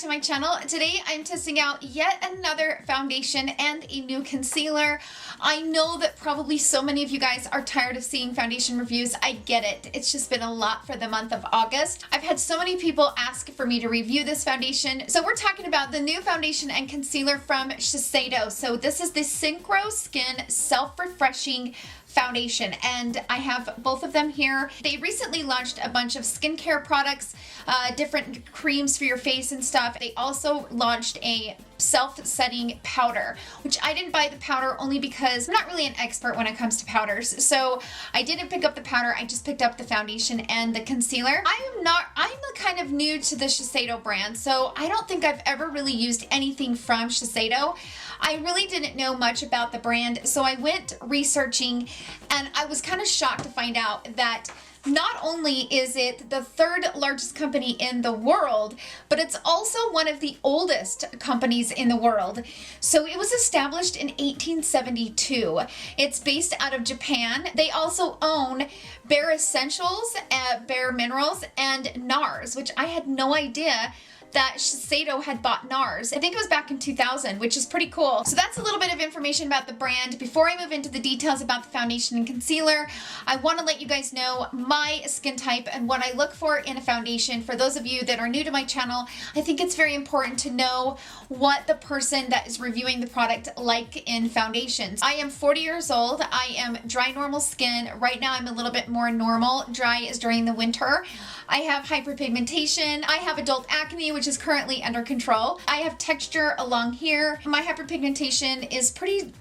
my channel. Today I'm testing out yet another foundation and a new concealer. I know that probably so many of you guys are tired of seeing foundation reviews. I get it. It's just been a lot for the month of August. I've had so many people ask for me to review this foundation. So we're talking about the new foundation and concealer from Shiseido. So this is the Synchro Skin Self-Refreshing Foundation, and I have both of them here. They recently launched a bunch of skincare products, different creams for your face and stuff. They also launched a self-setting powder, which I didn't buy the powder only because I'm not really an expert when it comes to powders. So I didn't pick up the powder, I just picked up the foundation and the concealer. I'm kind of new to the Shiseido brand, so I don't think I've ever really used anything from Shiseido. I really didn't know much about the brand, so I went researching and I was kind of shocked to find out that not only is it the third largest company in the world, but it's also one of the oldest companies in the world. So it was established in 1872. It's based out of Japan. They also own Bare Essentials, Bare Minerals, and NARS, which I had no idea that Shiseido had bought NARS. I think it was back in 2000, which is pretty cool. So that's a little bit of information about the brand. Before I move into the details about the foundation and concealer, I want to let you guys know my skin type and what I look for in a foundation. For those of you that are new to my channel, I think it's very important to know what the person that is reviewing the product like in foundations. I am 40 years old. I am dry normal skin. Right now I'm a little bit more normal. Dry is during the winter. I have hyperpigmentation. I have adult acne, which is currently under control. I have texture along here. My hyperpigmentation is pretty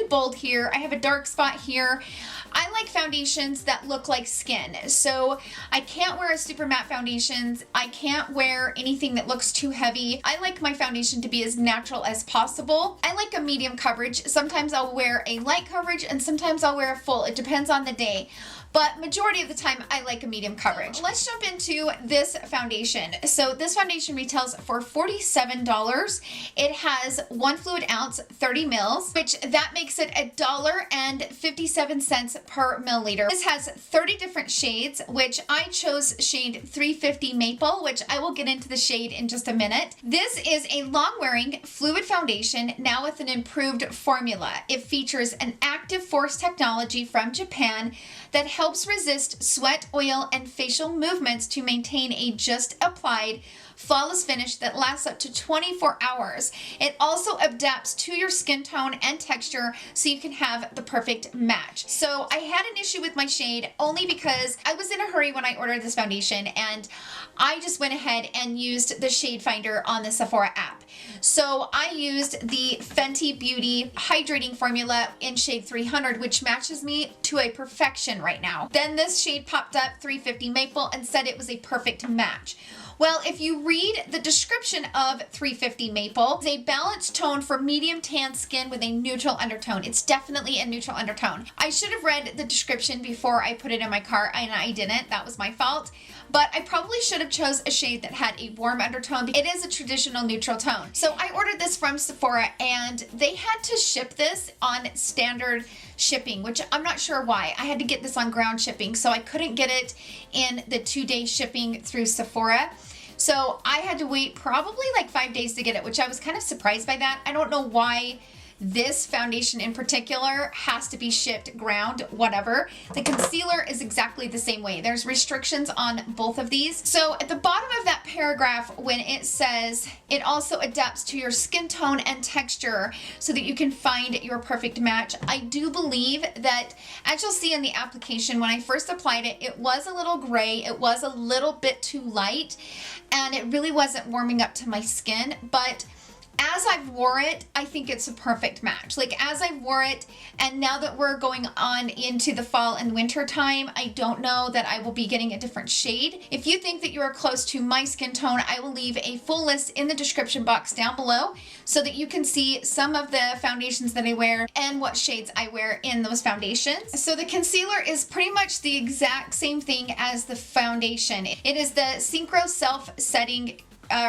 bold here. I have a dark spot here. I like foundations that look like skin. So I can't wear a super matte foundations. I can't wear anything that looks too heavy. I like my foundation to be as natural as possible. I like a medium coverage. Sometimes I'll wear a light coverage and sometimes I'll wear a full. It depends on the day. But majority of the time, I like a medium coverage. Let's jump into this foundation. So this foundation retails for $47. It has 1 fluid ounce, 30 mils, which that makes it $1.57 per milliliter. This has 30 different shades, which I chose shade 350 Maple, which I will get into the shade in just a minute. This is a long-wearing fluid foundation, now with an improved formula. It features an active force technology from Japan that helps resist sweat, oil, and facial movements to maintain a just applied flawless finish that lasts up to 24 hours. It also adapts to your skin tone and texture so you can have the perfect match. So I had an issue with my shade only because I was in a hurry when I ordered this foundation and I just went ahead and used the shade finder on the Sephora app. So I used the Fenty Beauty Hydrating Formula in shade 300, which matches me to a perfection right now. Then this shade popped up, 350 Maple, and said it was a perfect match. Well, if you read the description of 350 Maple, it's a balanced tone for medium tan skin with a neutral undertone. It's definitely a neutral undertone. I should have read the description before I put it in my cart, and I didn't. That was my fault. But I probably should have chose a shade that had a warm undertone. It is a traditional neutral tone. So I ordered this from Sephora and they had to ship this on standard shipping, which I'm not sure why. I had to get this on ground shipping, so I couldn't get it in the 2-day shipping through Sephora. So I had to wait probably like 5 days to get it, which I was kind of surprised by that. I don't know why this foundation in particular has to be shipped ground, whatever. The concealer is exactly the same way. There's restrictions on both of these. So at the bottom of that paragraph, when it says it also adapts to your skin tone and texture so that you can find your perfect match, I do believe that, as you'll see in the application, when I first applied it, it was a little gray. It was a little bit too light and it really wasn't warming up to my skin, but as I've wore it, I think it's a perfect match. Like as I wore it, and now that we're going on into the fall and winter time, I don't know that I will be getting a different shade. If you think that you are close to my skin tone, I will leave a full list in the description box down below so that you can see some of the foundations that I wear and what shades I wear in those foundations. So the concealer is pretty much the exact same thing as the foundation. It is the Synchro Self-Setting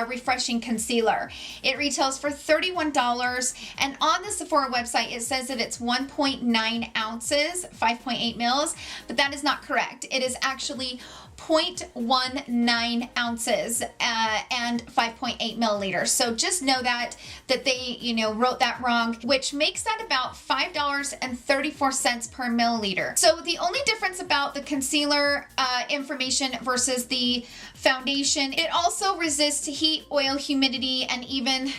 refreshing concealer. It retails for $31, and on the Sephora website it says that it's 1.9 ounces, 5.8 mils, but that is not correct. It is actually 0.19 ounces and 5.8 milliliters. So just know that they, you know, wrote that wrong, which makes that about $5.34 per milliliter. So the only difference about the concealer information versus the foundation, it also resists heat, oil, humidity, and even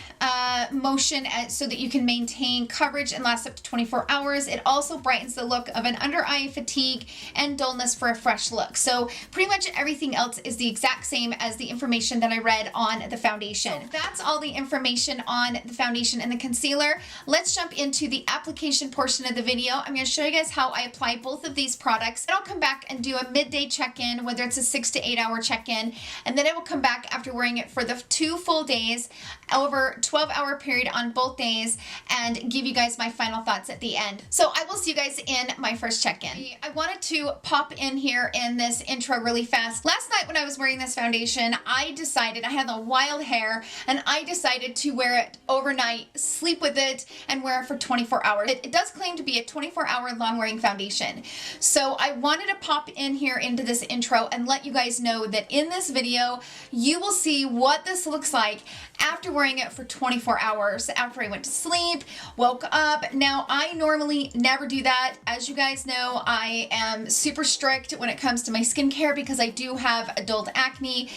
motion so that you can maintain coverage and last up to 24 hours. It also brightens the look of an under eye fatigue and dullness for a fresh look. So pretty much everything else is the exact same as the information that I read on the foundation. So that's all the information on the foundation and the concealer. Let's jump into the application portion of the video. I'm going to show you guys how I apply both of these products. Then I'll come back and do a midday check-in, whether it's a 6 to 8 hour check-in, and then I will come back after wearing it for the 2 full days over 12-hour period on both days and give you guys my final thoughts at the end. So I will see you guys in my first check-in. I wanted to pop in here in this intro really fast. Last night when I was wearing this foundation, I decided, I had the wild hair, and I decided to wear it overnight, sleep with it, and wear it for 24 hours. It does claim to be a 24-hour long wearing foundation. So I wanted to pop in here into this intro and let you guys know that in this video, you will see what this looks like after wearing it for 24 hours, after I went to sleep, woke up. Now, I normally never do that. As you guys know, I am super strict when it comes to my skincare because I do have adult acne,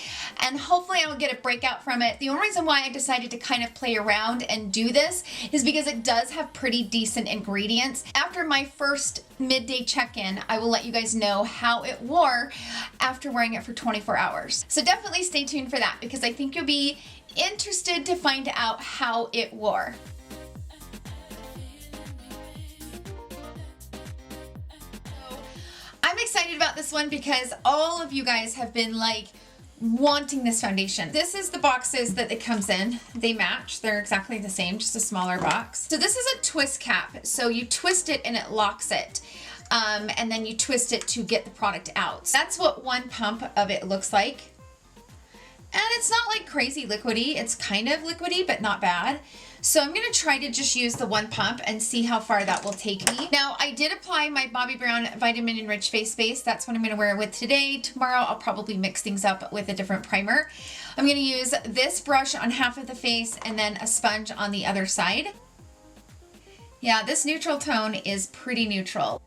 and hopefully I will get a breakout from it. The only reason why I decided to kind of play around and do this is because it does have pretty decent ingredients. After my first midday check-in, I will let you guys know how it wore after wearing it for 24 hours. So definitely stay tuned for that because I think you'll be interested to find out how it wore. I'm excited about this one because all of you guys have been like wanting this foundation. This is the boxes that it comes in. They match. They're exactly the same, just a smaller box. So this is a twist cap. So you twist it and it locks it. And then you twist it to get the product out. That's what one pump of it looks like. And it's not like crazy liquidy. It's kind of liquidy, but not bad. So I'm going to try to just use the one pump and see how far that will take me. Now, I did apply my Bobbi Brown Vitamin Enriched Face Base. That's what I'm going to wear with today. Tomorrow, I'll probably mix things up with a different primer. I'm going to use this brush on half of the face and then a sponge on the other side. Yeah, this neutral tone is pretty neutral.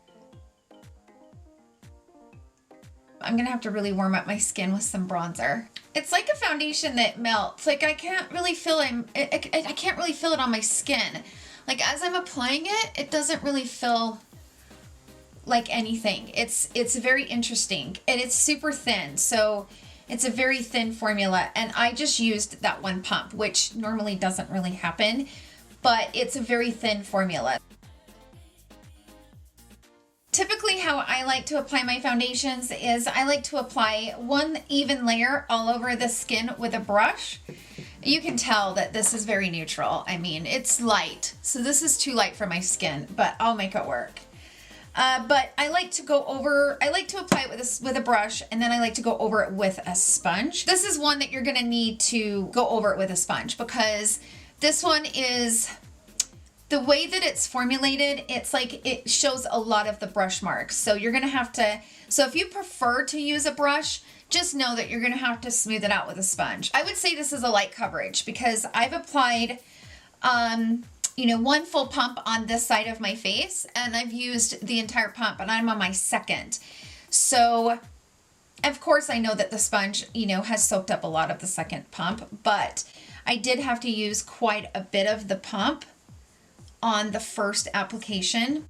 I'm going to have to really warm up my skin with some bronzer. It's like a foundation that melts. Like I can't really feel it. I can't really feel it on my skin. Like as I'm applying it, it doesn't really feel like anything. It's very interesting and it's super thin. So it's a very thin formula and I just used that one pump, which normally doesn't really happen, but it's a very thin formula. Typically how I like to apply my foundations is I like to apply one even layer all over the skin with a brush. You can tell that this is very neutral. I mean, it's light. So this is too light for my skin, but I'll make it work. But I like to apply it with a brush and then I like to go over it with a sponge. This is one that you're gonna need to go over it with a sponge because this one is, the way that it's formulated, it's like it shows a lot of the brush marks. So you're going to have to, so if you prefer to use a brush, just know that you're going to have to smooth it out with a sponge. I would say this is a light coverage because I've applied, you know, one full pump on this side of my face and I've used the entire pump and I'm on my second. So of course I know that the sponge, you know, has soaked up a lot of the second pump, but I did have to use quite a bit of the pump on the first application.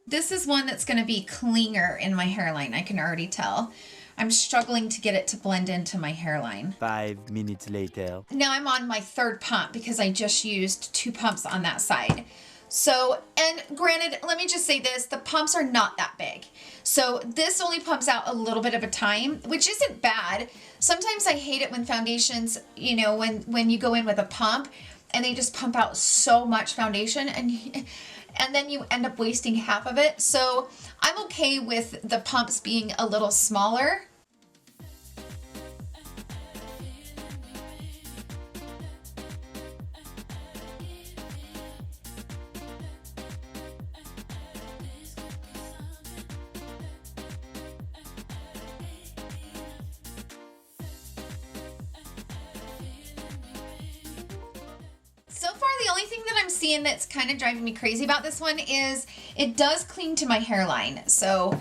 This is one that's going to be cleaner in my hairline. I can already tell. I'm struggling to get it to blend into my hairline. 5 minutes later. Now I'm on my third pump because I just used 2 pumps on that side. So, and granted, let me just say this, the pumps are not that big. So this only pumps out a little bit of a time, which isn't bad. Sometimes I hate it when foundations, you know, when you go in with a pump, and they just pump out so much foundation and then you end up wasting half of it. So I'm okay with the pumps being a little smaller. So far, the only thing that I'm seeing that's kind of driving me crazy about this one is it does cling to my hairline. So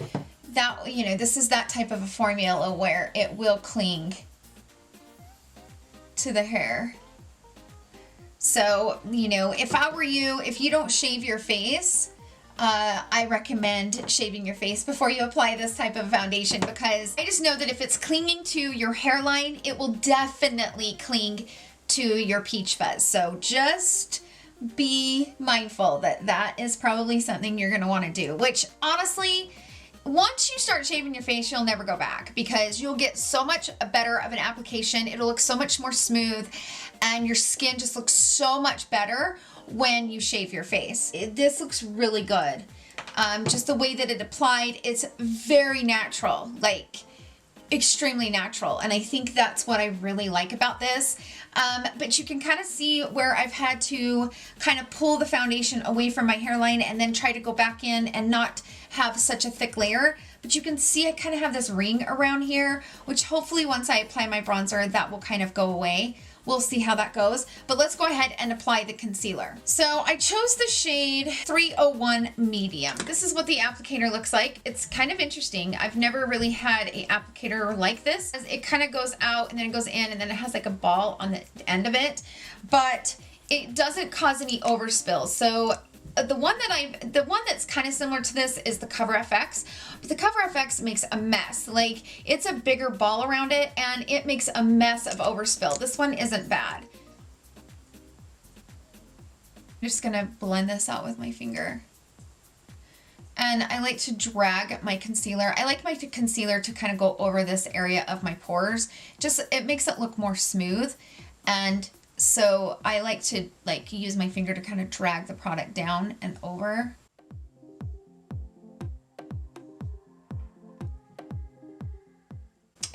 that, you know, this is that type of a formula where it will cling to the hair. So, you know, if I were you, if you don't shave your face, I recommend shaving your face before you apply this type of foundation, because I just know that if it's clinging to your hairline, it will definitely cling to your peach fuzz. So just be mindful that that is probably something you're going to want to do, which honestly, once you start shaving your face, you'll never go back, because you'll get so much better of an application. It'll look so much more smooth and your skin just looks so much better when you shave your face. This looks really good. Just the way that it applied, it's very natural, like extremely natural. And I think that's what I really like about this. But you can kind of see where I've had to kind of pull the foundation away from my hairline and then try to go back in and not have such a thick layer. But you can see I kind of have this ring around here, which hopefully once I apply my bronzer, that will kind of go away. We'll see how that goes, but let's go ahead and apply the concealer. So I chose the shade 301 Medium. This is what the applicator looks like. It's kind of interesting. I've never really had an applicator like this. It kind of goes out and then it goes in and then it has like a ball on the end of it, but it doesn't cause any overspill. So the one that's kind of similar to this is the Cover FX. But the Cover FX makes a mess. Like, it's a bigger ball around it and it makes a mess of overspill. This one isn't bad. I'm just gonna blend this out with my finger. And I like to drag my concealer. I like my concealer to kind of go over this area of my pores. Just, it makes it look more smooth. And so I like to use my finger to kind of drag the product down and over.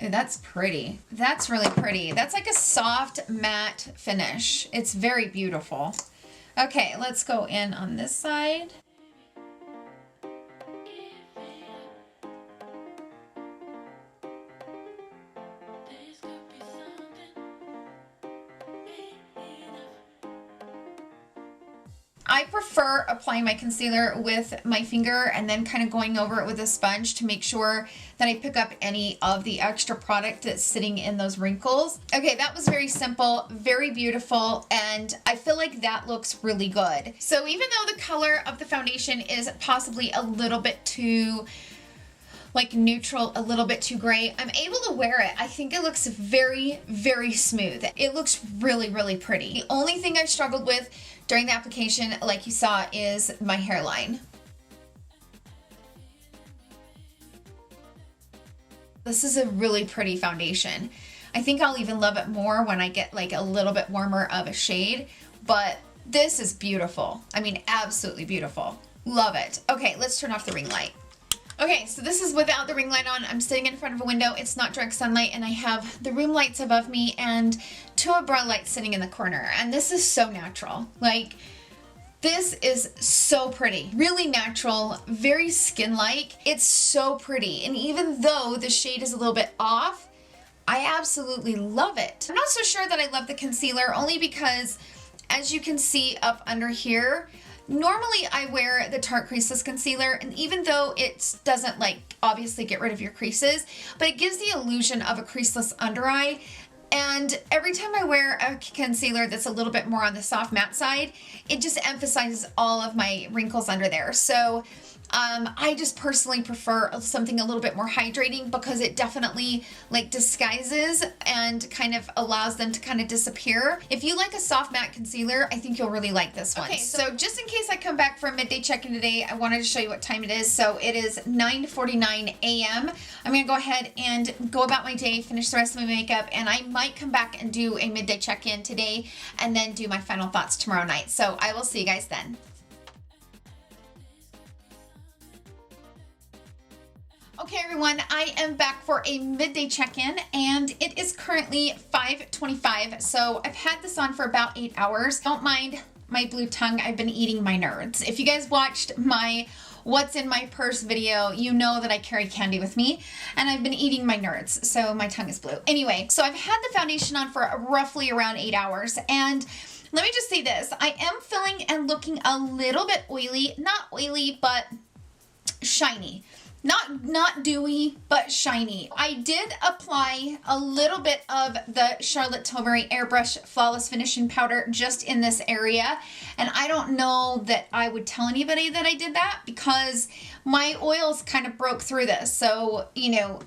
Ooh, that's pretty. That's really pretty. That's like a soft matte finish. It's very beautiful. Okay, let's go in on this side. I prefer applying my concealer with my finger and then kind of going over it with a sponge to make sure that I pick up any of the extra product that's sitting in those wrinkles. Okay, that was very simple, very beautiful, and I feel like that looks really good. So even though the color of the foundation is possibly a little bit too like neutral, a little bit too gray, I'm able to wear it. I think it looks very, very smooth. It looks really, really pretty. The only thing I struggled with during the application, like you saw, is my hairline. This is a really pretty foundation. I think I'll even love it more when I get like a little bit warmer of a shade, but this is beautiful. I mean, absolutely beautiful. Love it. Okay, let's turn off the ring light. Okay, so this is without the ring light on. I'm sitting in front of a window. It's not direct sunlight, and I have the room lights above me and two umbrella lights sitting in the corner. And this is so natural. Like, this is so pretty. Really natural, very skin-like. It's so pretty. And even though the shade is a little bit off, I absolutely love it. I'm not so sure that I love the concealer, only because, as you can see up under here, normally I wear the Tarte Creaseless Concealer, and even though it doesn't like obviously get rid of your creases, but it gives the illusion of a creaseless under eye. And every time I wear a concealer that's a little bit more on the soft matte side, it just emphasizes all of my wrinkles under there. So I just personally prefer something a little bit more hydrating, because it definitely like disguises and kind of allows them to kind of disappear. If you like a soft matte concealer, I think you'll really like this one. Okay, so just in case I come back for a midday check-in today, I wanted to show you what time it is. So it is 9:49 a.m. I'm gonna go ahead and go about my day, finish the rest of my makeup, and I might come back and do a midday check-in today and then do my final thoughts tomorrow night. So I will see you guys then. Okay everyone, I am back for a midday check-in, and it is currently 5:25, so I've had this on for about 8 hours. Don't mind my blue tongue, I've been eating my nerds. If you guys watched my what's in my purse video, you know that I carry candy with me, and I've been eating my nerds, so my tongue is blue. Anyway, so I've had the foundation on for roughly around 8 hours, and Let me just say this. I am feeling and looking a little bit oily. Not oily, but shiny. Not dewy, but shiny. I did apply a little bit of the Charlotte Tilbury Airbrush Flawless Finishing Powder just in this area. And I don't know that I would tell anybody that I did that because my oils kind of broke through this. So, you know,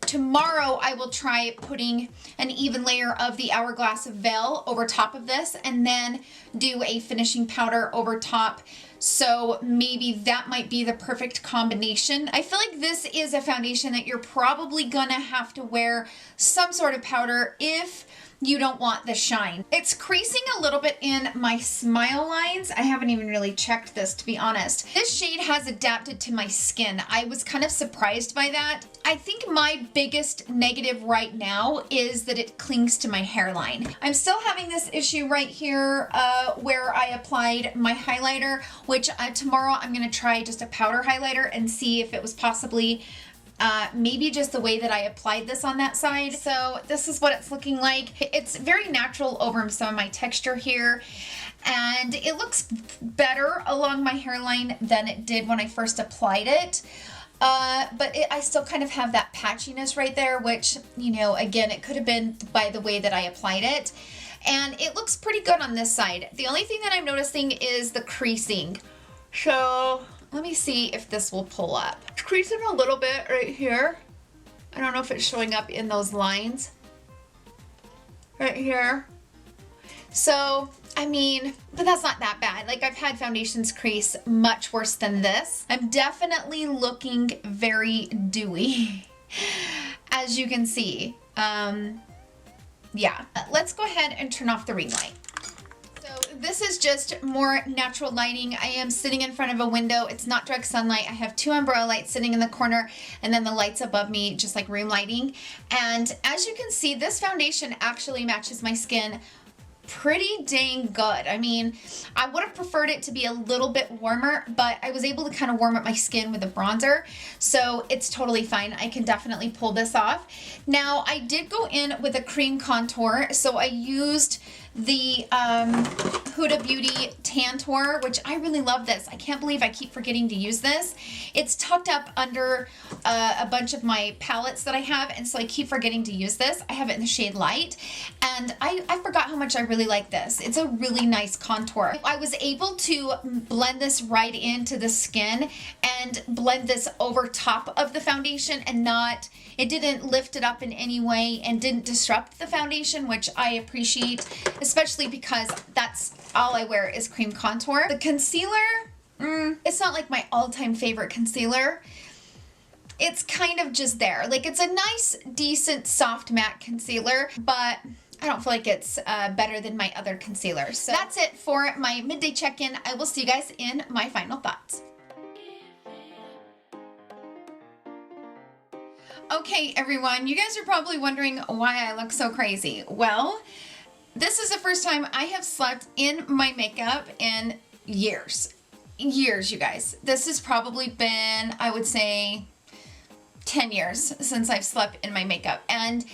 tomorrow I will try putting an even layer of the Hourglass Veil over top of this and then do a finishing powder over top. So maybe that might be the perfect combination. I feel like this is a foundation that you're probably gonna have to wear some sort of powder if you don't want the shine. It's creasing a little bit in my smile lines. I haven't even really checked this, to be honest. This shade has adapted to my skin. I was kind of surprised by that. I think my biggest negative right now is that it clings to my hairline. I'm still having this issue right here where I applied my highlighter, which tomorrow I'm gonna try just a powder highlighter and see if it was possibly maybe just the way that I applied this on that side. So this is what it's looking like. It's very natural over some of my texture here, and it looks better along my hairline than it did when I first applied it. But I still kind of have that patchiness right there, which, you know, again, it could have been by the way that I applied it. And it looks pretty good on this side. The only thing that I'm noticing is the creasing. So let me see if this will pull up. It's creasing a little bit right here. I don't know if it's showing up in those lines right here. So, I mean, but that's not that bad. Like, I've had foundations crease much worse than this. I'm definitely looking very dewy, as you can see. Yeah. Let's go ahead and turn off the ring light. This is just more natural lighting. I am sitting in front of a window. It's not direct sunlight. I have two umbrella lights sitting in the corner and then the lights above me, just like room lighting. And as you can see, this foundation actually matches my skin pretty dang good. I mean, I would have preferred it to be a little bit warmer, but I was able to kind of warm up my skin with a bronzer, so it's totally fine. I can definitely pull this off. Now, I did go in with a cream contour, so I used the Huda Beauty Tantour, which I really love this. I can't believe I keep forgetting to use this. It's tucked up under a bunch of my palettes that I have, and so I keep forgetting to use this. I have it in the shade Light, and I forgot how much I really like this. It's a really nice contour. I was able to blend this right into the skin and blend this over top of the foundation and not, it didn't lift it up in any way and didn't disrupt the foundation, which I appreciate, especially because that's all I wear is cream contour. The concealer, it's not like my all-time favorite concealer. It's kind of just there. Like, it's a nice, decent, soft matte concealer, but I don't feel like it's better than my other concealers. So that's it for my midday check-in. I will see you guys in my final thoughts. Okay, everyone, you guys are probably wondering why I look so crazy. Well, this is the first time I have slept in my makeup in years. Years, you guys. This has probably been, I would say, 10 years since I've slept in my makeup. And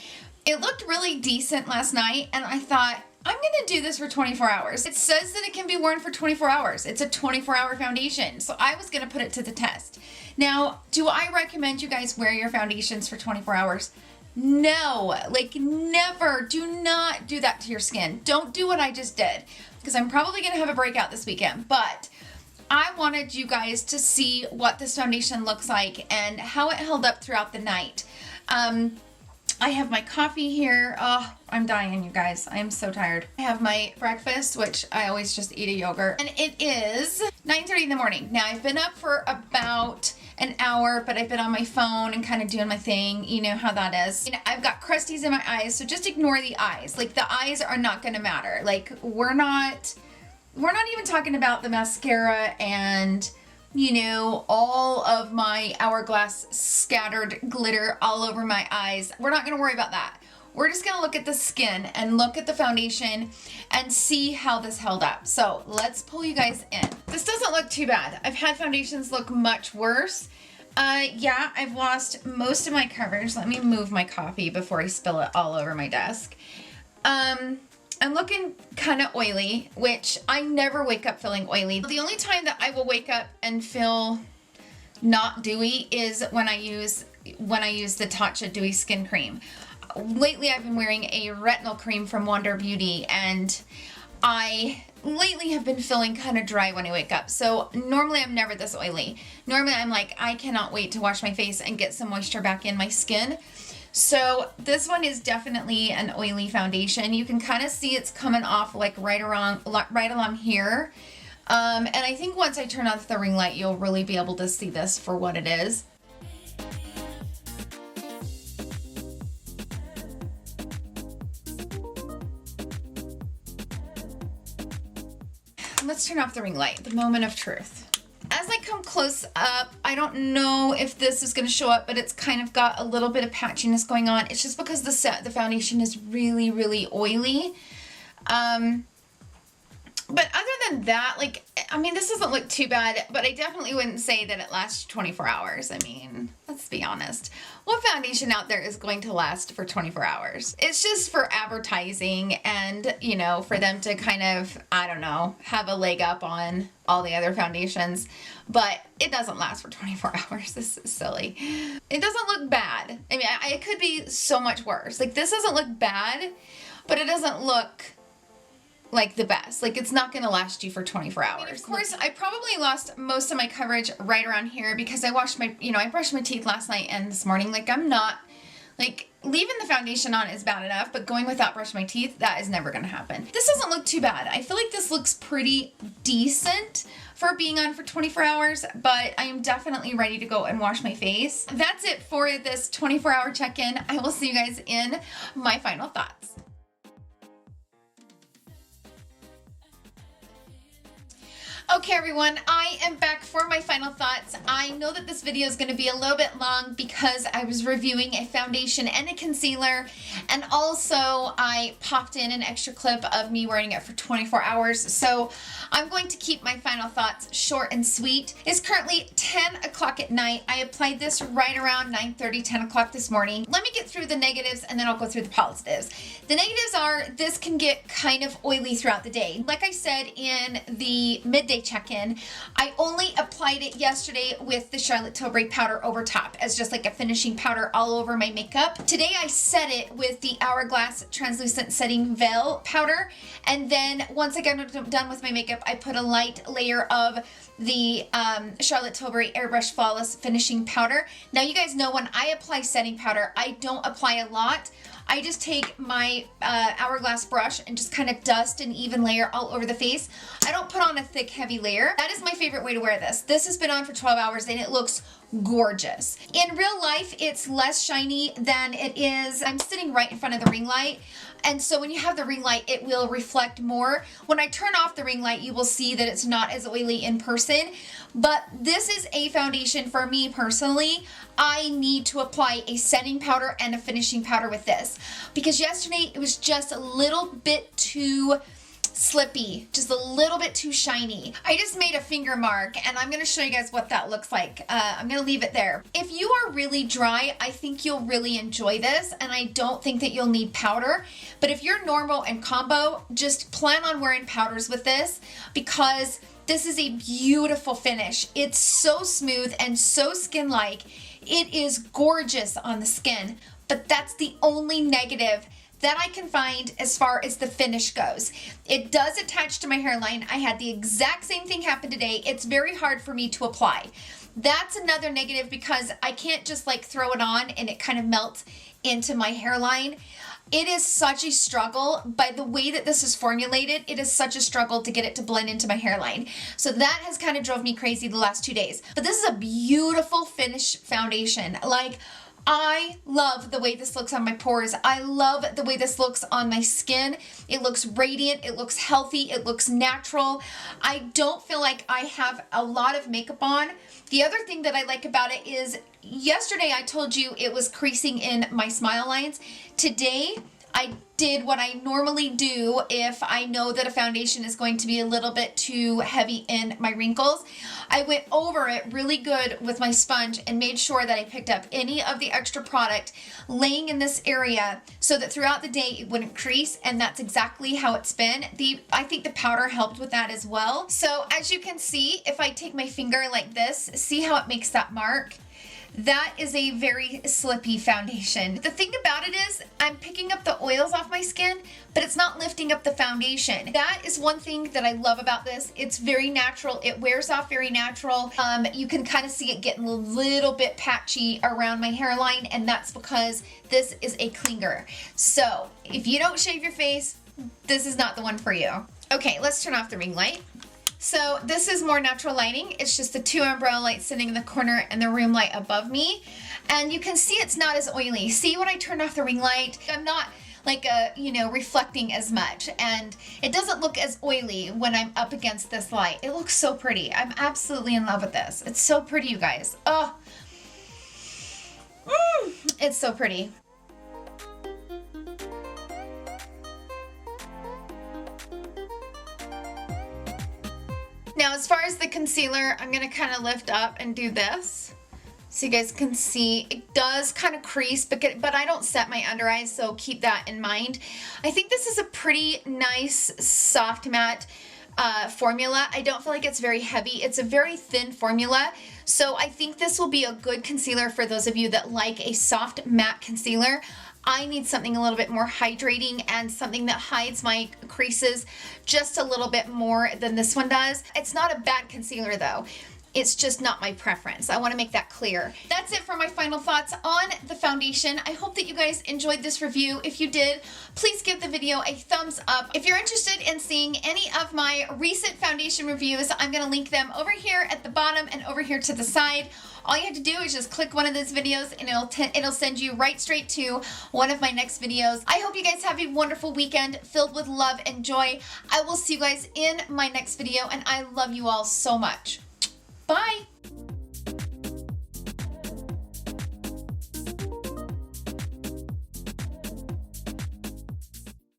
it looked really decent last night, and I thought, I'm gonna do this for 24 hours. It says that it can be worn for 24 hours. It's a 24-hour foundation, so I was gonna put it to the test. Now, do I recommend you guys wear your foundations for 24 hours? No, like never. Do not do that to your skin. Don't do what I just did, because I'm probably gonna have a breakout this weekend, but I wanted you guys to see what this foundation looks like and how it held up throughout the night. I have my coffee here. Oh, I'm dying, you guys. I am so tired. I have my breakfast, which I always just eat a yogurt. And it is 9:30 in the morning. Now, I've been up for about an hour, but I've been on my phone and kind of doing my thing. You know how that is. You know, I've got crusties in my eyes, so just ignore the eyes. Like, the eyes are not gonna matter. Like, we're not even talking about the mascara and, you know, all of my Hourglass scattered glitter all over my eyes. We're not gonna worry about that. We're just gonna look at the skin and look at the foundation and see how this held up. So let's pull you guys in. This doesn't look too bad. I've had foundations look much worse. Yeah, I've lost most of my coverage. Let me move my coffee before I spill it all over my desk. I'm looking kind of oily, which I never wake up feeling oily. The only time that I will wake up and feel not dewy is when I use the Tatcha Dewy Skin Cream. Lately I've been wearing a retinol cream from Wander Beauty, and I lately have been feeling kind of dry when I wake up. So normally I'm never this oily. Normally I'm like, I cannot wait to wash my face and get some moisture back in my skin. So this one is definitely an oily foundation. You can kind of see it's coming off like right along here. And I think once I turn off the ring light, you'll really be able to see this for what it is. Let's turn off the ring light, the moment of truth. As I come close up, I don't know if this is going to show up, but it's kind of got a little bit of patchiness going on. It's just because the foundation is really, really oily. But other than that, like, I mean, this doesn't look too bad, but I definitely wouldn't say that it lasts 24 hours. I mean, let's be honest. What foundation out there is going to last for 24 hours? It's just for advertising and, you know, for them to kind of, I don't know, have a leg up on all the other foundations. But it doesn't last for 24 hours. This is silly. It doesn't look bad. I mean, it could be so much worse. Like, this doesn't look bad, but it doesn't look like the best. Like, it's not going to last you for 24 hours. I mean, of course, I probably lost most of my coverage right around here because I washed my, I brushed my teeth last night and this morning. Like, I'm not, like, leaving the foundation on is bad enough, but going without brushing my teeth, that is never going to happen. This doesn't look too bad. I feel like this looks pretty decent for being on for 24 hours, but I am definitely ready to go and wash my face. That's it for this 24-hour check-in. I will see you guys in my final thoughts. Okay everyone, I am back for my final thoughts. I know that this video is going to be a little bit long because I was reviewing a foundation and a concealer, and also I popped in an extra clip of me wearing it for 24 hours. So I'm going to keep my final thoughts short and sweet. It's currently 10 o'clock at night. I applied this right around 9:30, 10 o'clock this morning. Let me get through the negatives and then I'll go through the positives. The negatives are this can get kind of oily throughout the day. Like I said in the midday check-in, I only applied it yesterday with the Charlotte Tilbury powder over top as just like a finishing powder all over my makeup. Today I set it with the Hourglass Translucent Setting Veil powder, and then once I got done with my makeup, I put a light layer of the Charlotte Tilbury Airbrush Flawless Finishing Powder. Now you guys know when I apply setting powder, I don't apply a lot. I just take my Hourglass brush and just kind of dust an even layer all over the face. I don't put on a thick, heavy layer. That is my favorite way to wear this. This has been on for 12 hours and it looks gorgeous. In real life, it's less shiny than it is. I'm sitting right in front of the ring light, and so when you have the ring light, it will reflect more. When I turn off the ring light, you will see that it's not as oily in person, but this is a foundation for me personally. I need to apply a setting powder and a finishing powder with this because yesterday it was just a little bit too slippy, just a little bit too shiny. I just made a finger mark and I'm going to show you guys what that looks like. I'm going to leave it there. If you are really dry, I think you'll really enjoy this, and I don't think that you'll need powder. But if you're normal and combo, just plan on wearing powders with this because this is a beautiful finish. It's so smooth and so skin-like. It is gorgeous on the skin, but that's the only negative that I can find as far as the finish goes. It does attach to my hairline. I had the exact same thing happen today. It's very hard for me to apply. That's another negative because I can't just like throw it on and it kind of melts into my hairline. It is such a struggle. By the way that this is formulated, it is such a struggle to get it to blend into my hairline. So that has kind of drove me crazy the last 2 days. But this is a beautiful finish foundation. Like, I love the way this looks on my pores. I love the way this looks on my skin. It looks radiant. It looks healthy. It looks natural. I don't feel like I have a lot of makeup on. The other thing that I like about it is yesterday I told you it was creasing in my smile lines. Today I did what I normally do if I know that a foundation is going to be a little bit too heavy in my wrinkles. I went over it really good with my sponge and made sure that I picked up any of the extra product laying in this area so that throughout the day it wouldn't crease, and that's exactly how it's been. I think the powder helped with that as well. So as you can see, if I take my finger like this, see how it makes that mark? That is a very slippy foundation. The thing about it is I'm picking up the oils off my skin, but it's not lifting up the foundation. That is one thing that I love about this. It's very natural. It wears off very natural. You can kind of see it getting a little bit patchy around my hairline, and that's because this is a clinger. So if you don't shave your face, this is not the one for you. Okay, let's turn off the ring light. So this is more natural lighting. It's just the 2 umbrella lights sitting in the corner and the room light above me. And you can see it's not as oily. See, when I turn off the ring light, I'm not like reflecting as much, and it doesn't look as oily when I'm up against this light. It looks so pretty. I'm absolutely in love with this. It's so pretty, you guys. Oh, it's so pretty. Now, as far as the concealer, I'm going to kind of lift up and do this so you guys can see. It does kind of crease, but I don't set my under eyes, so keep that in mind. I think this is a pretty nice soft matte formula. I don't feel like it's very heavy. It's a very thin formula, so I think this will be a good concealer for those of you that like a soft matte concealer. I need something a little bit more hydrating and something that hides my creases just a little bit more than this one does. It's not a bad concealer though. It's just not my preference. I want to make that clear. That's it for my final thoughts on the foundation. I hope that you guys enjoyed this review. If you did, please give the video a thumbs up. If you're interested in seeing any of my recent foundation reviews, I'm going to link them over here at the bottom and over here to the side. All you have to do is just click one of those videos and it'll send you right straight to one of my next videos. I hope you guys have a wonderful weekend filled with love and joy. I will see you guys in my next video, and I love you all so much. Bye!